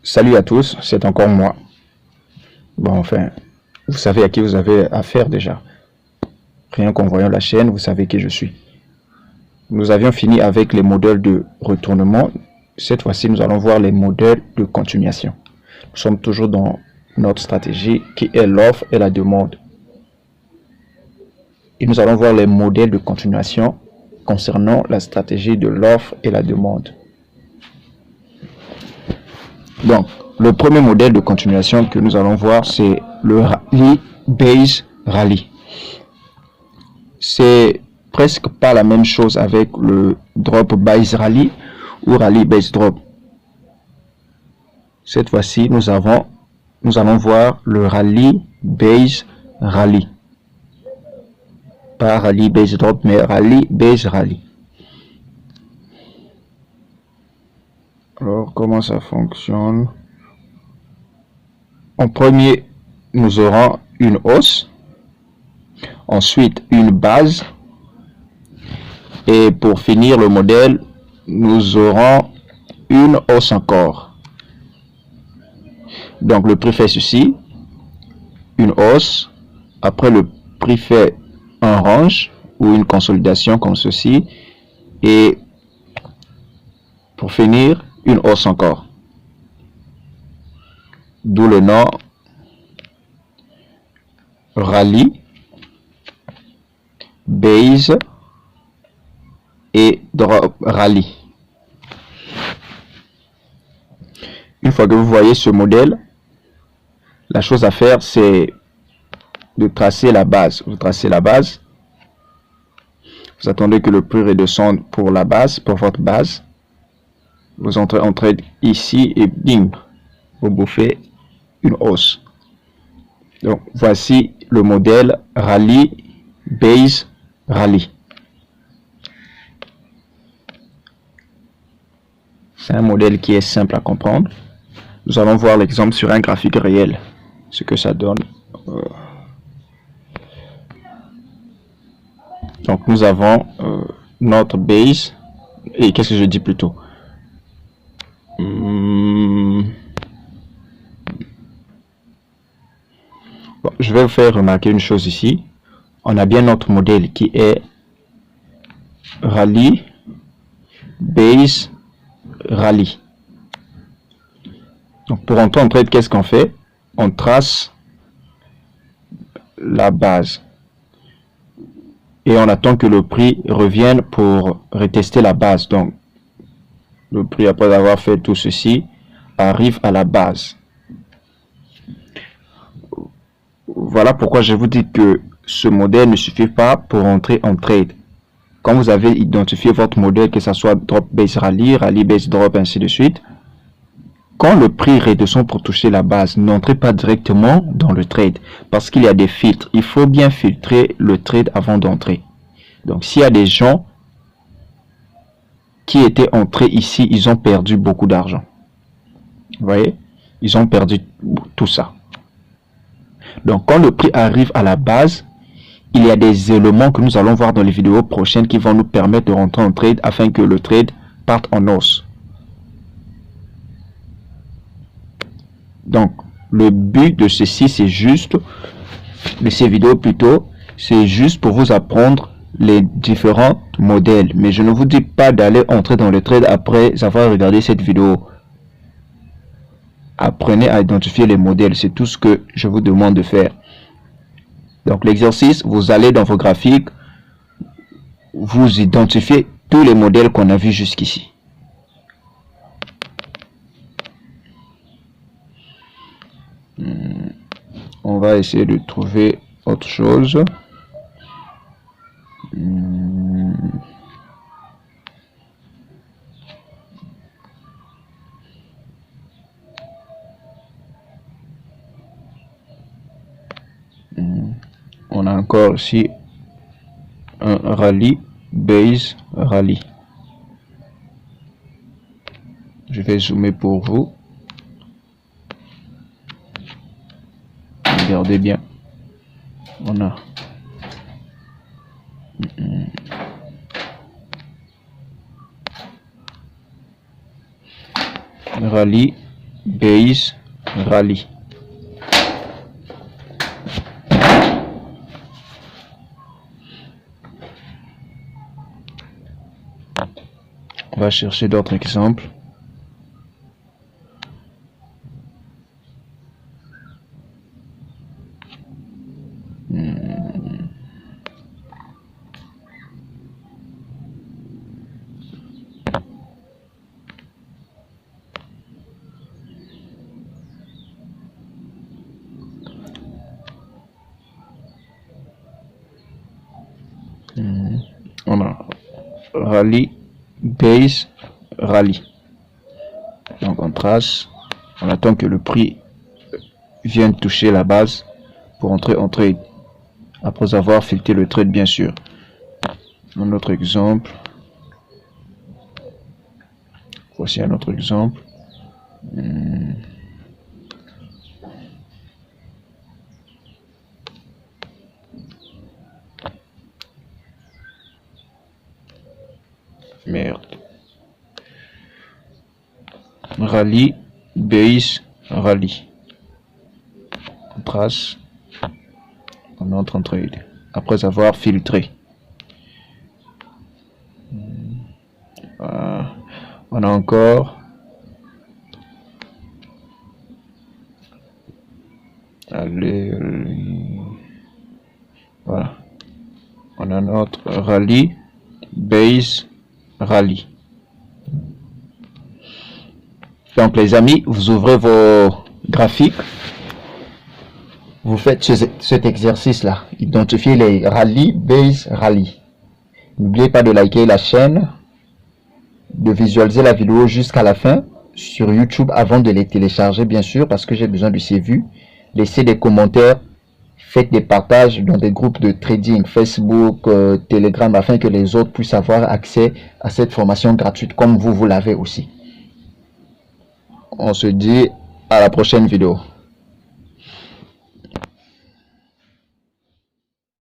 Salut à tous, c'est encore moi. Bon, enfin, vous savez à qui vous avez affaire déjà. Rien qu'en voyant la chaîne, vous savez qui je suis. Nous avions fini avec les modèles de retournement. Cette fois-ci, nous allons voir les modèles de continuation. Nous sommes toujours dans notre stratégie qui est l'offre et la demande. Et nous allons voir les modèles de continuation concernant la stratégie de l'offre et la demande. Donc, le premier modèle de continuation que nous allons voir, c'est le Rally Base Rally. C'est presque pas la même chose avec le Drop Base Rally ou Rally Base Drop. Cette fois-ci, nous allons voir le Rally Base Rally. Pas Rally Base Drop, mais Rally Base Rally. Alors, comment ça fonctionne? En premier, nous aurons une hausse, ensuite une base, et pour finir le modèle, nous aurons une hausse encore. Donc le prix fait ceci, une hausse, après le prix fait un range ou une consolidation comme ceci, et pour finir, une hausse encore. D'où le nom Rally, Base et Drop Rally. Une fois que vous voyez ce modèle, la chose à faire, c'est de tracer la base. Vous tracez la base. Vous attendez que le prix redescende pour la base, pour votre base. Vous entrez en trade ici et bing, vous bouffez une hausse. Donc voici le modèle Rally Base Rally. C'est un modèle qui est simple à comprendre. Nous allons voir l'exemple sur un graphique réel, ce que ça donne. Donc nous avons notre base, et qu'est-ce que je dis plutôt? Bon, je vais vous faire remarquer une chose ici. On a bien notre modèle qui est Rally Base Rally. Donc pour entrer en trade, qu'est-ce qu'on fait? On trace la base et on attend que le prix revienne pour retester la base. Donc le prix, après avoir fait tout ceci, arrive à la base. Voilà pourquoi je vous dis que ce modèle ne suffit pas pour entrer en trade. Quand vous avez identifié votre modèle, que ce soit Drop Base Rally, Rally Base Drop, ainsi de suite, quand le prix redescend pour toucher la base, n'entrez pas directement dans le trade parce qu'il y a des filtres. Il faut bien filtrer le trade avant d'entrer. Donc s'il y a des gens qui étaient entrés ici, ils ont perdu beaucoup d'argent. Vous voyez? Ils ont perdu tout ça. Donc quand le prix arrive à la base, il y a des éléments que nous allons voir dans les vidéos prochaines qui vont nous permettre de rentrer en trade afin que le trade parte en hausse. Donc le but de ceci, c'est juste, de ces vidéos plutôt, c'est juste pour vous apprendre les différents modèles. Mais je ne vous dis pas d'aller entrer dans le trade après avoir regardé cette vidéo. Apprenez à identifier les modèles, c'est tout ce que je vous demande de faire. Donc l'exercice, vous allez dans vos graphiques, vous identifiez tous les modèles qu'on a vus jusqu'ici. On va essayer de trouver autre chose. On a encore ici un Rally Base Rally. Je vais zoomer pour vous. Regardez bien. On a Rally base, rallye. On va chercher d'autres exemples. On a rallye, base, rallye. Donc on trace, on attend que le prix vienne toucher la base pour entrer en trade. Après avoir filtré le trade, bien sûr. Un autre exemple. Voici un autre exemple. Merde. Rallye, base, rallye. On trace. On entre en trade. Après avoir filtré. On a encore voilà. On a notre rallye, base, rallye. Donc les amis, vous ouvrez vos graphiques, vous faites cet exercice là, identifiez les rallyes, base, rallye. N'oubliez pas de liker la chaîne, de visualiser la vidéo jusqu'à la fin sur YouTube avant de les télécharger, bien sûr, parce que j'ai besoin de ces vues. Laissez des commentaires, faites des partages dans des groupes de trading, Facebook, Telegram, afin que les autres puissent avoir accès à cette formation gratuite comme vous l'avez aussi. On se dit à la prochaine vidéo.